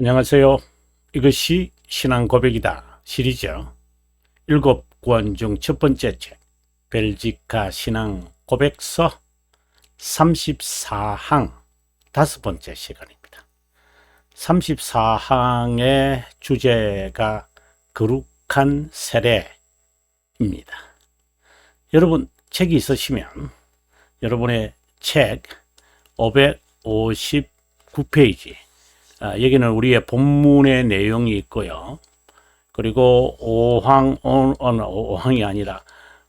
안녕하세요. 이것이 신앙 고백이다 시리즈 7권 중 첫 번째 책 벨지카 신앙 고백서 34항 다섯 번째 시간입니다. 34항의 주제가 거룩한 세례입니다. 여러분 책이 있으시면 여러분의 책 559페이지 여기는 우리의 본문의 내용이 있고요. 그리고 5항이 아니라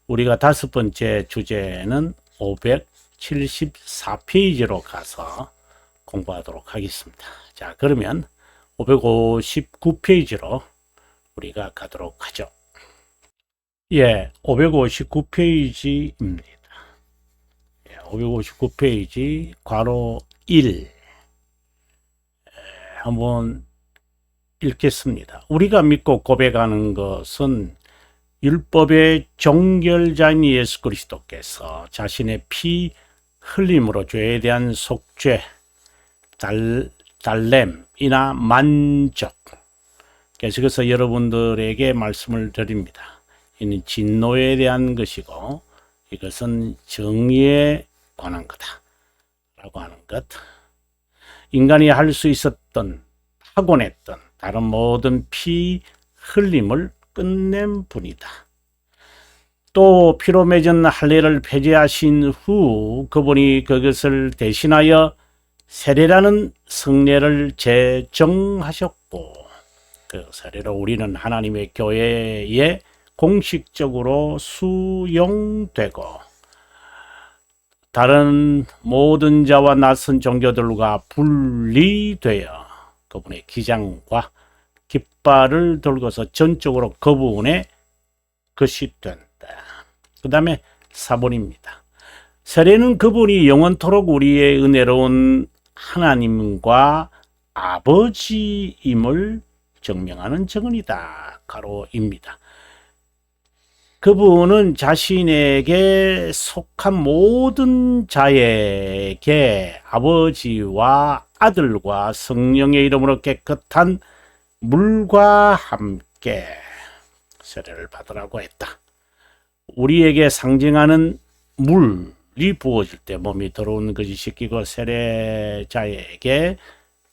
우리가 다섯 번째 주제는 574페이지로 가서 공부하도록 하겠습니다. 자, 그러면 559페이지로 우리가 가도록 하죠. 예, 559페이지입니다. 559페이지 괄호 1 한번 읽겠습니다. 우리가 믿고 고백하는 것은 율법의 종결자인 예수 그리스도께서 자신의 피 흘림으로 죄에 대한 속죄, 달램이나 만족. 계속해서 여러분들에게 말씀을 드립니다. 이는 진노에 대한 것이고 이것은 정의에 관한 거다 라고 하는 것. 인간이 할 수 있었던, 하곤 했던 다른 모든 피 흘림을 끝낸 분이다. 또 피로 맺은 할례를 폐지하신 후 그분이 그것을 대신하여 세례라는 성례를 제정하셨고 그 세례로 우리는 하나님의 교회에 공식적으로 수용되고 다른 모든 자와 낯선 종교들과 분리되어 그분의 기장과 깃발을 들고서 전적으로 그분의 것이 된다. 그 다음에 4번입니다. 세례는 그분이 영원토록 우리의 은혜로운 하나님과 아버지임을 증명하는 증언이다. 가로입니다. 그분은 자신에게 속한 모든 자에게 아버지와 아들과 성령의 이름으로 깨끗한 물과 함께 세례를 받으라고 했다. 우리에게 상징하는 물이 부어질 때 몸이 더러운 것이 씻기고 세례자에게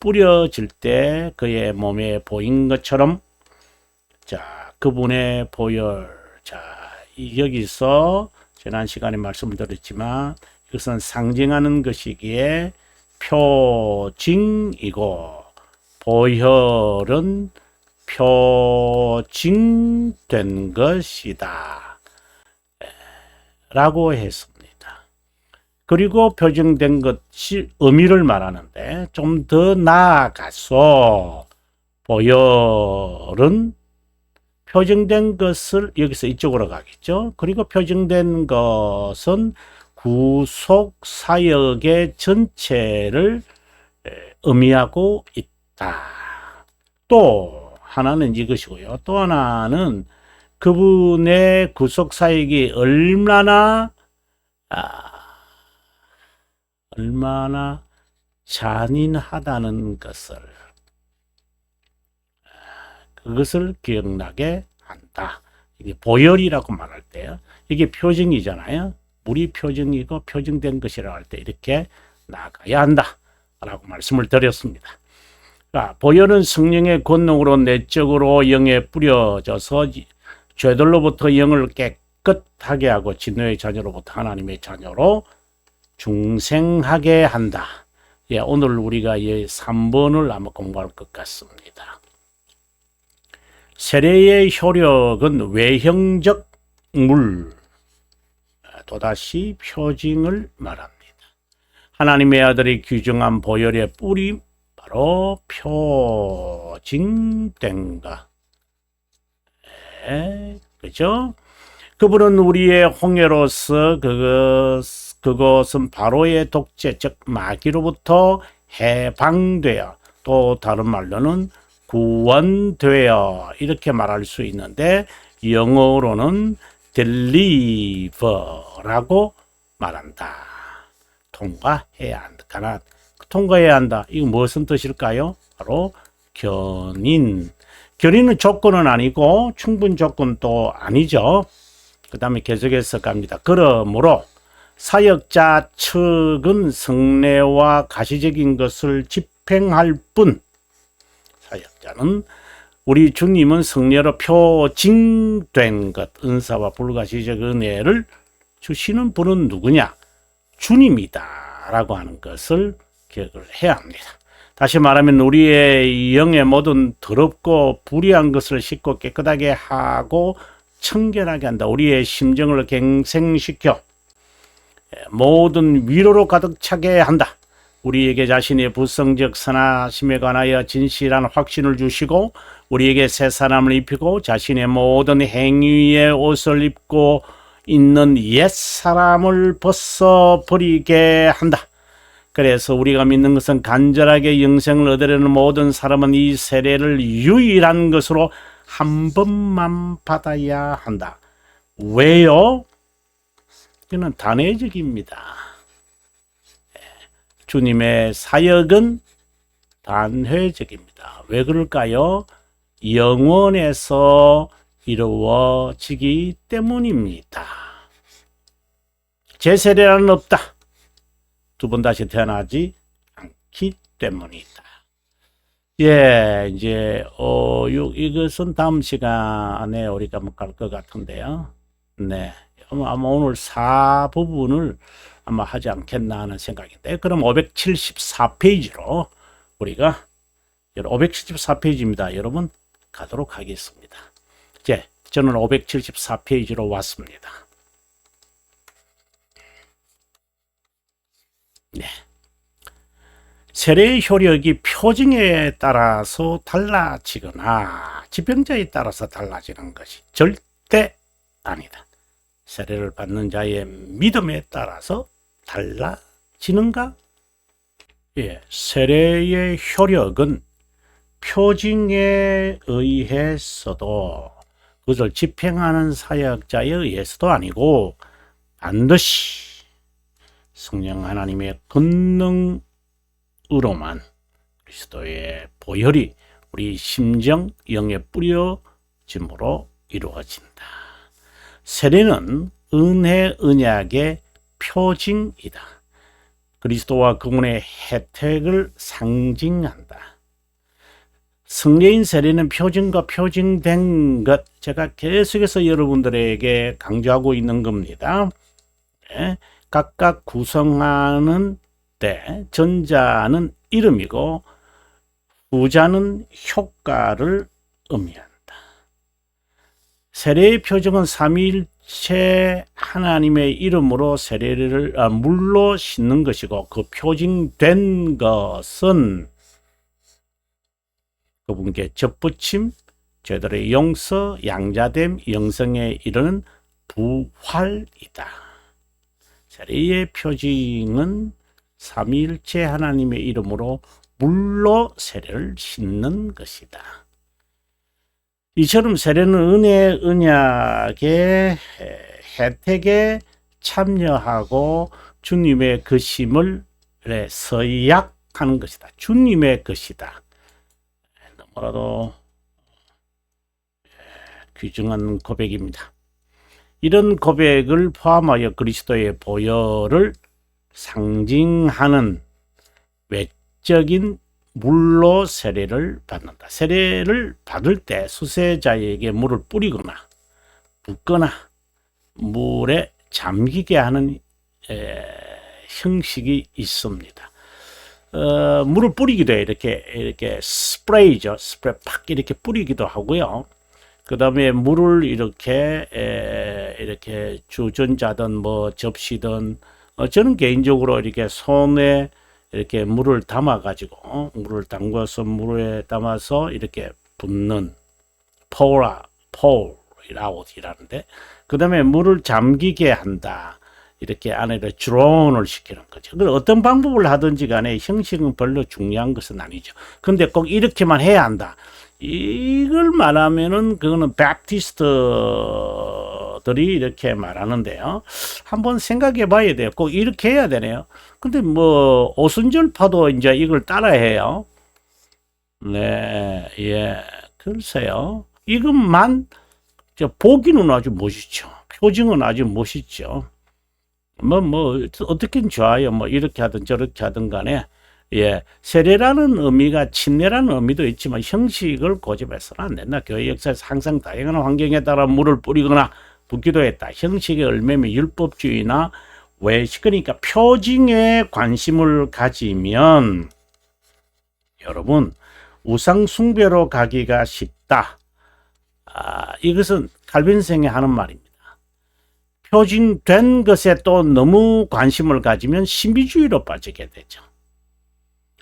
뿌려질 때 그의 몸에 보인 것처럼 자, 그분의 보혈 여기서 지난 시간에 말씀을 드렸지만 이것은 상징하는 것이기에 표징이고 보혈은 표징된 것이다 라고 했습니다. 그리고 표징된 것이 의미를 말하는데 좀 더 나아가서 보혈은 표징된 것을 여기서 이쪽으로 가겠죠. 그리고 표징된 것은 구속 사역의 전체를 의미하고 있다. 또 하나는 이것이고요. 또 하나는 그분의 구속 사역이 얼마나 잔인하다는 것을 그것을 기억나게 한다. 이게 보혈이라고 말할 때요. 이게 표징이잖아요. 물이 표징이고 표징된 것이라고 할 때 이렇게 나가야 한다. 라고 말씀을 드렸습니다. 그러니까 보혈은 성령의 권능으로 내적으로 영에 뿌려져서 죄들로부터 영을 깨끗하게 하고 진노의 자녀로부터 하나님의 자녀로 중생하게 한다. 예, 오늘 우리가 이 3번을 아마 공부할 것 같습니다. 세례의 효력은 외형적 물, 또다시 표징을 말합니다. 하나님의 아들이 규정한 보혈의 뿌리, 바로 표징된 것. 그죠? 그분은 우리의 홍해로서 그것은 바로의 독재, 즉 마귀로부터 해방되어 또 다른 말로는 구원되어 이렇게 말할 수 있는데 영어로는 deliver라고 말한다. 통과해야 한다. 통과해야 한다. 이거 무슨 뜻일까요? 바로 견인은 조건은 아니고 충분 조건도 아니죠. 그 다음에 계속해서 갑니다. 그러므로 사역자 측은 성례와 가시적인 것을 집행할 뿐, 사역자는 우리 주님은 성례로 표징된 것, 은사와 불가시적 은혜를 주시는 분은 누구냐? 주님이다 라고 하는 것을 기억을 해야 합니다. 다시 말하면 우리의 영의 모든 더럽고 불의한 것을 씻고 깨끗하게 하고 청결하게 한다. 우리의 심정을 갱생시켜 모든 위로로 가득 차게 한다. 우리에게 자신의 불성적 선하심에 관하여 진실한 확신을 주시고 우리에게 새 사람을 입히고 자신의 모든 행위의 옷을 입고 있는 옛 사람을 벗어버리게 한다. 그래서 우리가 믿는 것은 간절하게 영생을 얻으려는 모든 사람은 이 세례를 유일한 것으로 한 번만 받아야 한다. 왜요? 이는 단회적입니다. 주님의 사역은 단회적입니다. 왜 그럴까요? 영원에서 이루어지기 때문입니다. 재세례는 없다. 두 번 다시 태어나지 않기 때문이다. 예, 이제 이것은 다음 시간에 우리가 갈 것 같은데요. 네, 아마 오늘 4부분을 아마 하지 않겠나 하는 생각인데, 그럼 574페이지로 우리가 574페이지입니다. 여러분 가도록 하겠습니다. 이제 저는 574페이지로 왔습니다. 네. 세례의 효력이 표징에 따라서 달라지거나 지병자에 따라서 달라지는 것이 절대 아니다. 세례를 받는 자의 믿음에 따라서 달라지는가? 예, 세례의 효력은 표징에 의해서도 그것을 집행하는 사역자에 의해서도 아니고 반드시 성령 하나님의 권능으로만 그리스도의 보혈이 우리 심정 영에 뿌려짐으로 이루어진다. 세례는 은혜 언약의 표징이다. 그리스도와 그분의 혜택을 상징한다. 성례인 세례는 표징과 표징된 것, 제가 계속해서 여러분들에게 강조하고 있는 겁니다. 네. 각각 구성하는 때 전자는 이름이고 후자는 효과를 의미한다. 세례의 표징은 삼위일체 하나님의 이름으로 세례를 물로 씻는 것이고 그 표징된 것은 그분께 접붙임, 죄들의 용서, 양자됨, 영생에 이르는 부활이다. 세례의 표징은 삼위일체 하나님의 이름으로 물로 세례를 씻는 것이다. 이처럼 세례는 은혜 언약의 혜택에 참여하고 주님의 것임을 서약하는 것이다. 주님의 것이다. 너무나도 귀중한 고백입니다. 이런 고백을 포함하여 그리스도의 보혈을 상징하는 외적인 물로 세례를 받는다. 세례를 받을 때 수세자에게 물을 뿌리거나 붓거나 물에 잠기게 하는 형식이 있습니다. 물을 뿌리기도 해요. 이렇게 스프레이죠. 스프레이 팍 이렇게 뿌리기도 하고요. 그 다음에 물을 이렇게 주전자든 뭐 접시든 저는 개인적으로 이렇게 손에 이렇게 물을 담아 가지고 물을 담궈서 물에 담아서 이렇게 붓는 pour it out이라는데, 그 다음에 물을 잠기게 한다. 이렇게 안에를 드론을 시키는 거죠. 어떤 방법을 하든지 간에 형식은 별로 중요한 것은 아니죠. 근데 꼭 이렇게만 해야 한다. 이걸 말하면은 그거는 바프티스트들이 이렇게 말하는데요. 한번 생각해 봐야 돼요. 꼭 이렇게 해야 되네요. 근데 뭐 오순절파도 이제 이걸 따라 해요. 네, 예, 글쎄요. 이것만 보기는 아주 멋있죠. 표징은 아주 멋있죠. 어떻게든 좋아요. 이렇게 하든 저렇게 하든 간에, 예, 세례라는 의미가 침례라는 의미도 있지만 형식을 고집해서는 안 된다. 교회 역사에서 항상 다양한 환경에 따라 물을 뿌리거나 붓기도 했다. 형식의 얼매면 율법주의나 외식, 그러니까 표징에 관심을 가지면 여러분 우상 숭배로 가기가 쉽다. 이것은 칼빈생이 하는 말입니다. 표징된 것에 또 너무 관심을 가지면 신비주의로 빠지게 되죠.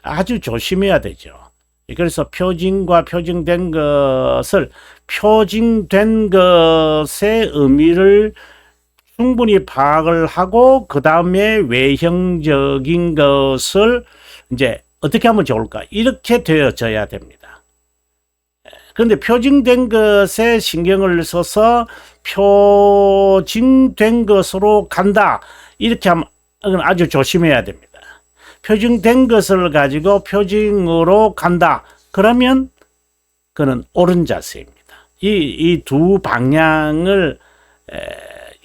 아주 조심해야 되죠. 그래서 표징과 표징된 것을 표징된 것의 의미를 충분히 파악을 하고 그 다음에 외형적인 것을 이제 어떻게 하면 좋을까? 이렇게 되어져야 됩니다. 그런데 표징된 것에 신경을 써서 표징된 것으로 간다. 이렇게 하면 아주 조심해야 됩니다. 표징된 것을 가지고 표징으로 간다. 그러면 그는 옳은 자세입니다. 이 두 방향을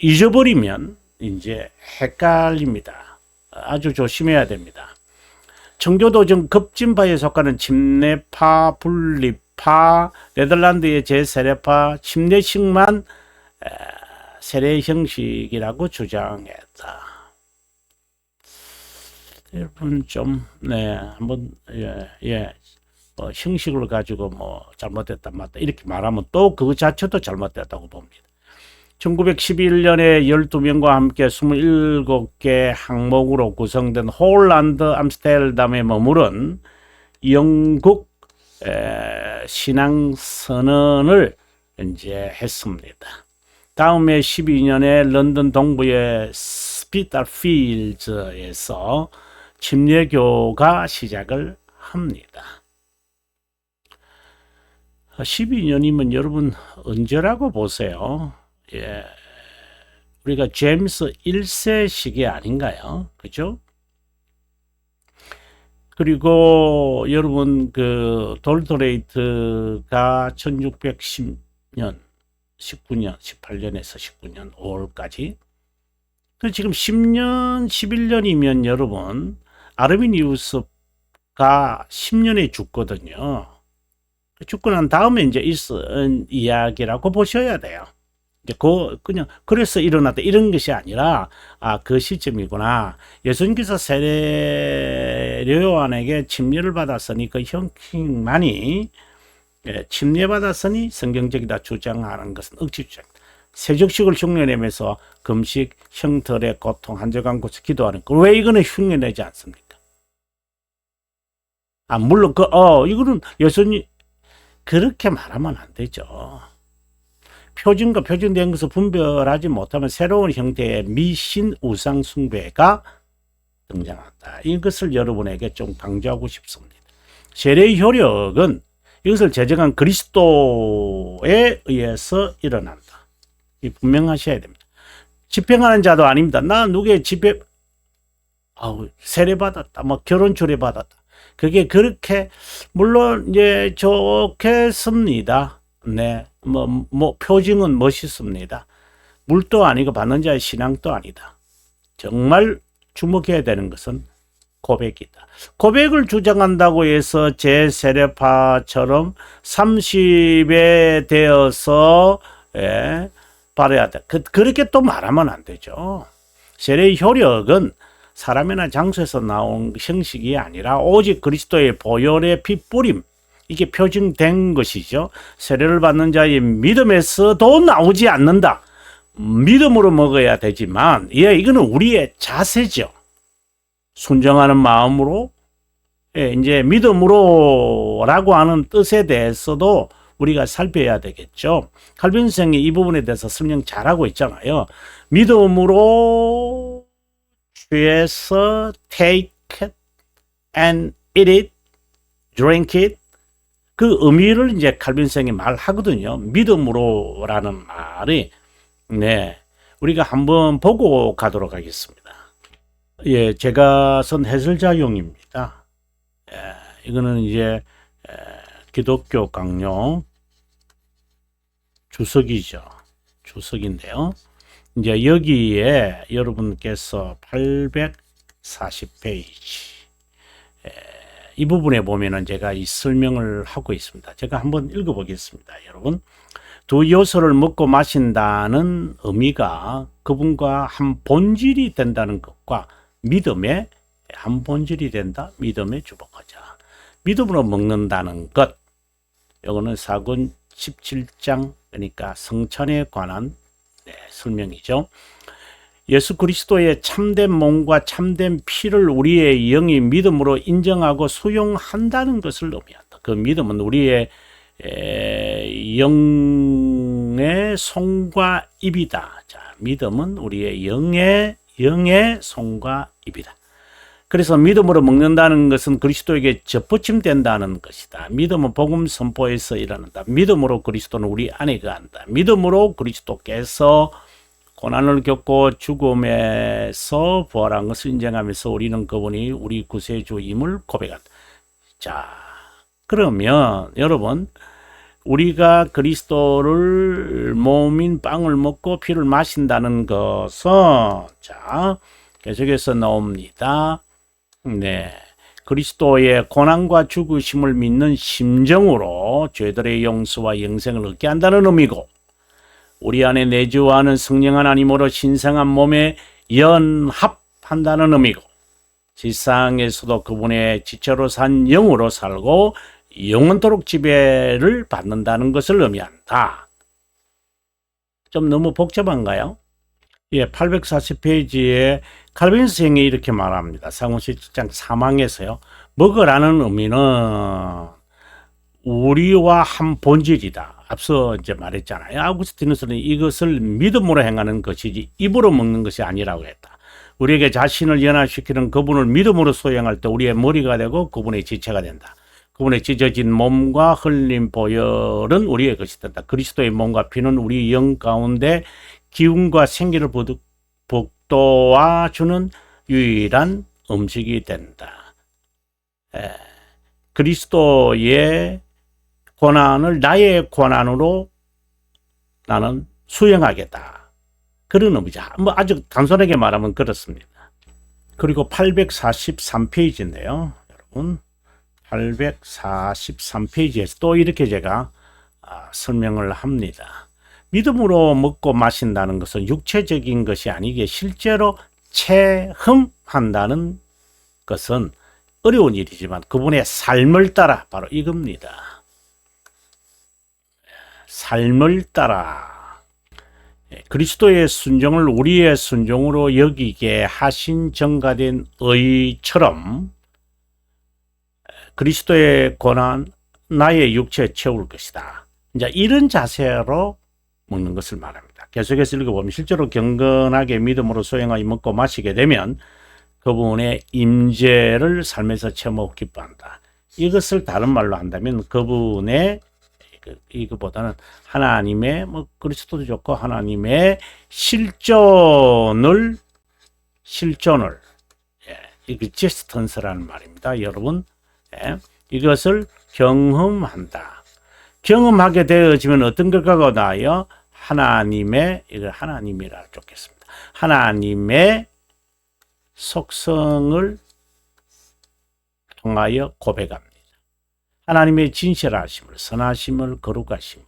잊어버리면 이제 헷갈립니다. 아주 조심해야 됩니다. 청교도 좀 급진파에 속하는 침례파, 분리파, 네덜란드의 제세례파, 침례식만 세례 형식이라고 주장했다. 여러분 좀 한번 형식을 가지고 잘못됐다 맞다 이렇게 말하면 또 그 자체도 잘못됐다고 봅니다. 1911년에 12명과 함께 27개 항목으로 구성된 홀란드 암스테르담에 머무른 영국 신앙선언을 이제 했습니다. 다음에 12년에 런던 동부의 스피터필즈에서 침례교가 시작을 합니다. 12년이면 여러분 언제라고 보세요? 예, 우리가 제임스 1세 시기 아닌가요? 그죠? 그리고 여러분 그 돌토레이트가 1610년, 19년, 18년에서 19년 5월까지. 그 지금 10년, 11년이면 여러분 아르미니우스가 10년에 죽거든요. 죽고 난 다음에 이제 있은 이야기라고 보셔야 돼요. 이제 그냥 그래서 일어났다 이런 것이 아니라 그 시점이구나. 예수님께서 세례 요한에게 침례를 받았으니 그 형식만이 침례받았으니 성경적이다 주장하는 것은 억지 주장입니다. 세족식을 흉내내면서 금식, 형털의 고통, 한절간 고쳐 기도하는 거. 왜 이거는 흉내내지 않습니까? 물론 이거는 예수님 그렇게 말하면 안 되죠. 표준과 표준된 것을 분별하지 못하면 새로운 형태의 미신 우상 숭배가 등장한다. 이것을 여러분에게 좀 강조하고 싶습니다. 세례의 효력은 이것을 제정한 그리스도에 의해서 일어난다. 분명하셔야 됩니다. 집행하는 자도 아닙니다. 나 누구의 집회 세례 받았다. 결혼 초례 받았다. 그게 그렇게 물론 이제 좋겠습니다. 네. 표징은 멋있습니다. 물도 아니고 받는 자의 신앙도 아니다. 정말 주목해야 되는 것은 고백이다. 고백을 주장한다고 해서 제세례파처럼 30에 되어서 받아야 돼. 그렇게 또 말하면 안 되죠. 세례의 효력은 사람이나 장소에서 나온 형식이 아니라 오직 그리스도의 보혈의 피 뿌림, 이게 표징된 것이죠. 세례를 받는 자의 믿음에서도 나오지 않는다. 믿음으로 먹어야 되지만 이거는 우리의 자세죠. 순종하는 마음으로 이제 믿음으로라고 하는 뜻에 대해서도 우리가 살펴야 되겠죠. 칼빈 선생이 이 부분에 대해서 설명 잘하고 있잖아요. 믿음으로 취해서 take it and eat it, drink it. 그 의미를 이제 칼빈 선생이 말하거든요. 믿음으로라는 말이 우리가 한번 보고 가도록 하겠습니다. 제가 쓴 해설자용입니다. 이거는 이제 기독교 강요 주석이죠. 주석인데요. 이제 여기에 여러분께서 840페이지 이 부분에 보면은 제가 이 설명을 하고 있습니다. 제가 한번 읽어보겠습니다. 여러분, 두 요소를 먹고 마신다는 의미가 그분과 한 본질이 된다는 것과 믿음의 한 본질이 된다. 믿음에 주목하자. 믿음으로 먹는다는 것. 이거는 사권 17장 그러니까 성찬에 관한 설명이죠. 예수 그리스도의 참된 몸과 참된 피를 우리의 영이 믿음으로 인정하고 수용한다는 것을 의미한다. 그 믿음은 우리의 영의 손과 입이다. 자, 믿음은 우리의 영의 손과 입이다. 그래서 믿음으로 먹는다는 것은 그리스도에게 접붙임된다는 것이다. 믿음은 복음 선포에서 일어난다. 믿음으로 그리스도는 우리 안에 거한다. 믿음으로 그리스도께서 고난을 겪고 죽음에서 부활한 것을 인정하면서 우리는 그분이 우리 구세주임을 고백한다. 자, 그러면 여러분, 우리가 그리스도를 몸인 빵을 먹고 피를 마신다는 것은, 자, 계속해서 나옵니다. 네, 그리스도의 고난과 죽으심을 믿는 심정으로 죄들의 용서와 영생을 얻게 한다는 의미고, 우리 안에 내주하는 성령 하나님으로 신성한 몸에 연합한다는 의미고, 지상에서도 그분의 지체로 산 영으로 살고 영원토록 지배를 받는다는 것을 의미한다. 좀 너무 복잡한가요? 예, 840페이지에 칼빈 선생이 이렇게 말합니다. 사권 17장 3항에서요. 먹으라는 의미는 우리와 한 본질이다. 앞서 이제 말했잖아요. 아우구스티누스는 이것을 믿음으로 행하는 것이지 입으로 먹는 것이 아니라고 했다. 우리에게 자신을 연합시키는 그분을 믿음으로 수행할 때 우리의 머리가 되고 그분의 지체가 된다. 그분의 찢어진 몸과 흘린 보혈은 우리의 것이 된다. 그리스도의 몸과 피는 우리 영 가운데 기운과 생기를 북돋아 주는 유일한 음식이 된다. 그리스도의 고난을 나의 고난으로 나는 수행하겠다. 그런 의미죠. 뭐 아주 단순하게 말하면 그렇습니다. 그리고 843페이지인데요. 여러분, 843페이지에서 또 이렇게 제가 설명을 합니다. 믿음으로 먹고 마신다는 것은 육체적인 것이 아니게 실제로 체험한다는 것은 어려운 일이지만 그분의 삶을 따라 바로 이겁니다. 삶을 따라 그리스도의 순종을 우리의 순종으로 여기게 하신 정가된 의처럼 그리스도의 고난 나의 육체에 채울 것이다. 이제 이런 자세로 먹는 것을 말합니다. 계속해서 읽어보면 실제로 경건하게 믿음으로 수행하여 먹고 마시게 되면 그분의 임재를 삶에서 체험하고 기뻐한다. 이것을 다른 말로 한다면 그분의 이거보다는 하나님의 뭐 그리스도도 좋고 하나님의 실존을 이게 제스턴스라는 말입니다. 여러분, 이것을 경험한다. 경험하게 되어지면 어떤 결과가 나와요? 하나님의 이걸 하나님이라 좋겠습니다. 하나님의 속성을 통하여 고백합니다. 하나님의 진실하심을, 선하심을, 거룩하심을,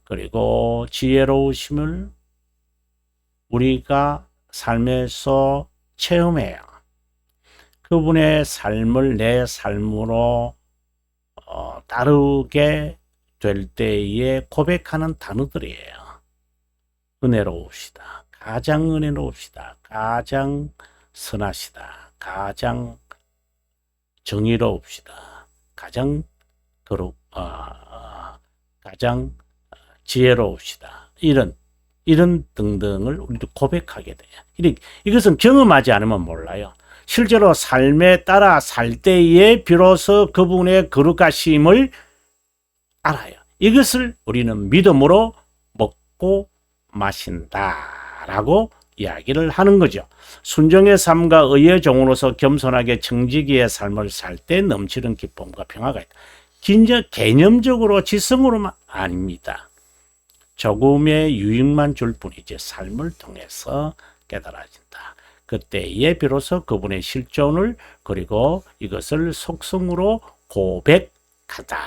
그리고 지혜로우심을 우리가 삶에서 체험해요. 그분의 삶을 내 삶으로 따르게 될 때에 고백하는 단어들이에요. 은혜로우시다, 가장 은혜로우시다, 가장 선하시다, 가장 정의로우시다, 가장 가장 지혜로우시다. 이런 등등을 우리도 고백하게 돼요. 이것은 경험하지 않으면 몰라요. 실제로 삶에 따라 살 때에 비로소 그분의 거룩하심을 알아요. 이것을 우리는 믿음으로 먹고 마신다라고 이야기를 하는 거죠. 순종의 삶과 의의 종으로서 겸손하게 정직이의 삶을 살 때 넘치는 기쁨과 평화가 있다. 진짜 개념적으로 지성으로만 아닙니다. 조금의 유익만 줄 뿐이지 삶을 통해서 깨달아진다. 그때에 비로소 그분의 실존을 그리고 이것을 속성으로 고백하다.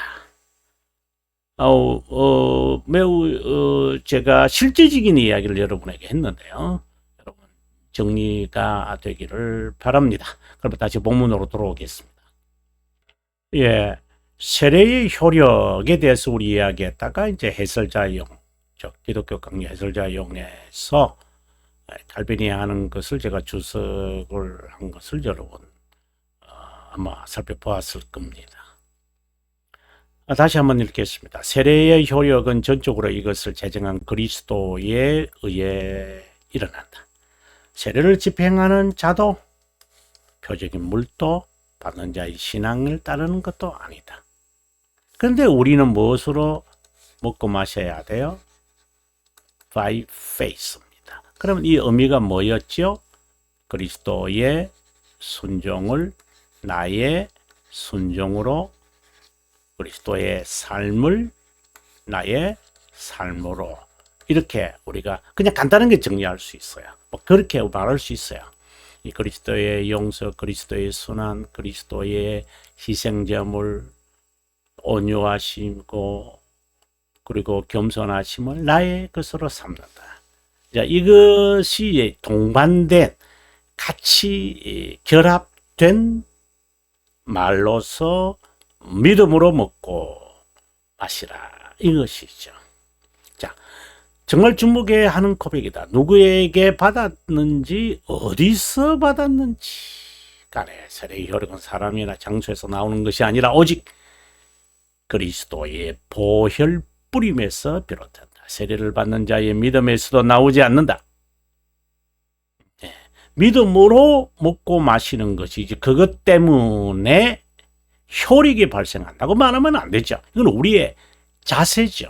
매우 제가 실제적인 이야기를 여러분에게 했는데요. 여러분 정리가 되기를 바랍니다. 그럼 다시 본문으로 돌아오겠습니다. 예, 세례의 효력에 대해서 우리 이야기했다가 이제 해설자용, 기독교 강의 해설자용에서 칼빈이 하는 것을 제가 주석을 한 것을 여러분 아마 살펴보았을 겁니다. 다시 한번 읽겠습니다. 세례의 효력은 전적으로 이것을 제정한 그리스도에 의해 일어난다. 세례를 집행하는 자도 표적인 물도 받는 자의 신앙을 따르는 것도 아니다. 그런데 우리는 무엇으로 먹고 마셔야 돼요? By faith입니다. 그러면 이 의미가 뭐였죠? 그리스도의 순종을 나의 순종으로, 그리스도의 삶을 나의 삶으로, 이렇게 우리가 그냥 간단하게 정리할 수 있어요. 그렇게 말할 수 있어요. 이 그리스도의 용서, 그리스도의 순환, 그리스도의 희생제물, 온유하시고 그리고 겸손하심을 나의 것으로 삼는다. 자, 이것이 동반된, 같이 결합된 말로서 믿음으로 먹고 마시라, 이것이죠. 자, 정말 주목해야 하는 고백이다. 누구에게 받았는지, 어디서 받았는지 간에 세례의 효력은 사람이나 장소에서 나오는 것이 아니라 오직 그리스도의 보혈 뿌림에서 비롯된다. 세례를 받는 자의 믿음에서도 나오지 않는다. 네. 믿음으로 먹고 마시는 것이지 그것 때문에 효력이 발생한다고 말하면 안 되죠. 이건 우리의 자세죠.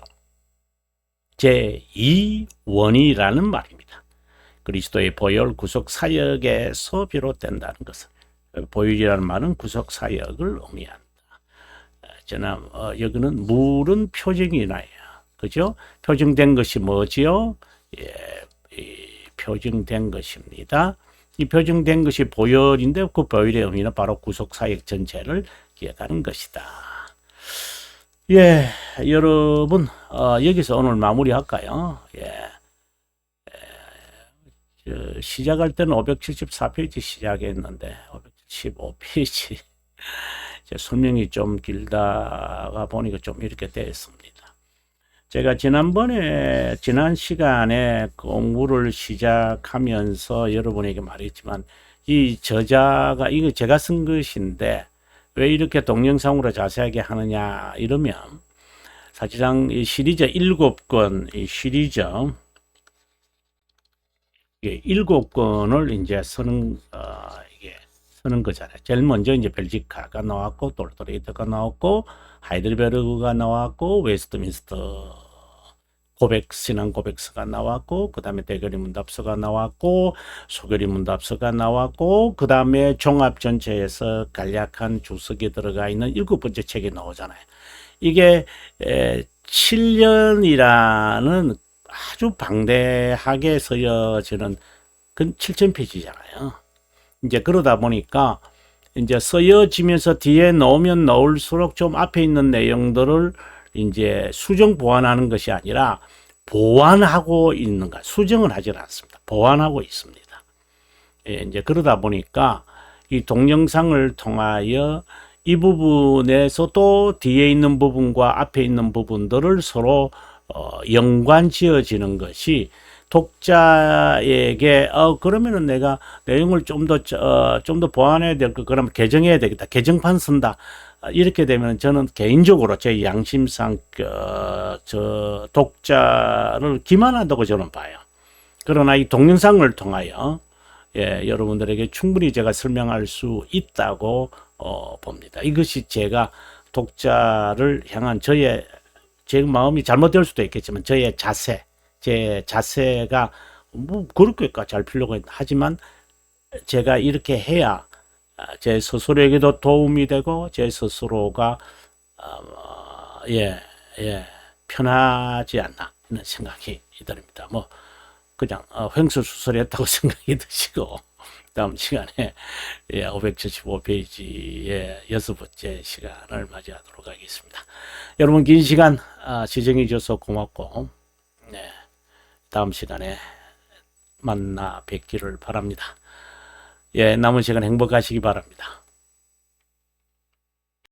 제2원이라는 말입니다. 그리스도의 보혈 구속 사역에서 비롯된다는 것은, 보혈이라는 말은 구속 사역을 의미한다. 저는 여기는 물은 표징이나요. 그죠? 표징된 것이 뭐지요? 예, 표징된 것입니다. 이 표징된 것이 보혈인데 그 보혈의 의미는 바로 구속 사역 전체를 기억하는 것이다. 예, 여러분 여기서 오늘 마무리할까요? 시작할 때는 574페이지 시작했는데 575페이지 설명이 좀 길다가 보니까 좀 이렇게 됐습니다. 제가 지난 시간에 공부를 시작하면서 여러분에게 말했지만, 이 저자가 이거 제가 쓴 것인데 왜 이렇게 동영상으로 자세하게 하느냐 이러면, 사실상 이 시리즈 7권, 이 시리즈 7권을 이제 쓰는 거잖아요. 제일 먼저 이제 벨지카가 나왔고, 돌토레이터가 나왔고, 하이델베르그가 나왔고, 웨스트민스터 신앙 고백서가 나왔고, 그 다음에 대결의 문답서가 나왔고, 소결의 문답서가 나왔고, 그 다음에 종합 전체에서 간략한 주석이 들어가 있는 7번째 책이 나오잖아요. 이게 7년이라는 아주 방대하게 쓰여지는 그 7,000페이지잖아요. 이제 그러다 보니까 이제 쓰여지면서 뒤에 넣으면 넣을수록 좀 앞에 있는 내용들을 이제 수정 보완하는 것이 아니라 보완하고 있는가, 수정을 하질 않습니다. 보완하고 있습니다. 예, 이제 그러다 보니까 이 동영상을 통하여 이 부분에서 또 뒤에 있는 부분과 앞에 있는 부분들을 서로 연관 지어지는 것이 독자에게 그러면은 내가 내용을 좀 더 보완해야 될 거, 그럼 개정해야 되겠다, 개정판 쓴다, 이렇게 되면 저는 개인적으로 제 양심상 저 독자를 기만한다고 저는 봐요. 그러나 이 동영상을 통하여 여러분들에게 충분히 제가 설명할 수 있다고 봅니다. 이것이 제가 독자를 향한 제 마음이 잘못될 수도 있겠지만 저의 제 자세가 뭐 그렇게까지 할 필요가 있나, 하지만 제가 이렇게 해야 제 스스로에게도 도움이 되고 제 스스로가 예, 예, 편하지 않나 이런 생각이 듭니다. 뭐 그냥 횡설수설했다고 생각이 드시고 다음 시간에 575페이지의 6번째 시간을 맞이하도록 하겠습니다. 여러분 긴 시간 시청해 주셔서 고맙고 네, 다음 시간에 만나 뵙기를 바랍니다. 예, 남은 시간 행복하시기 바랍니다.